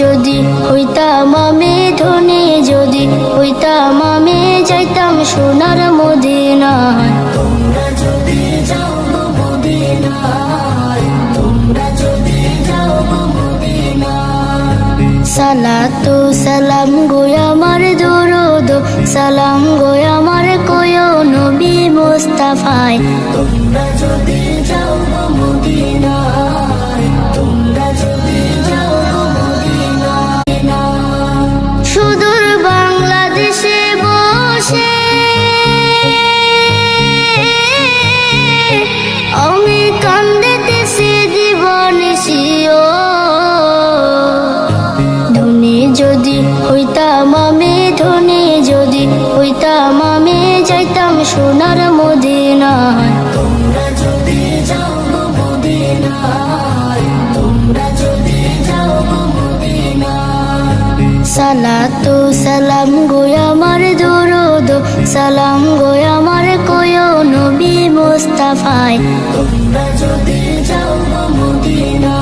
যদি হইতাম আমি ধনী, যদি হইতাম আমি যাইতাম সোনার মদিনায়। তোমরা যদি যাও গো মদিনায়, তোমরা যদি যাও গো মদিনায়। সালাতু সালাম গো আমার দরুদ সালাম গো আমার কয় নবী মুস্তাফায়। তোমরা যদি যাও গো মদিনায়, তোমরা যদি যাও গো মদিনায়। সুদূর বাংলাদেশে বসে আমি কান্দিতেছি দিবানিশিও। ধনী যদি হইতাম আমি ধনী, যদি হইতাম আমি যাইতাম সোনার মদিনায়। তোমরা যদি যাও গো মদিনায়, তোমরা যদি যাও গো মদিনায়। সালাতু সালাম গো আমার দরুদ সালাম গো আমার কয় নবী মুস্তাফায়। তোমরা যদি যাও গো মদিনায়।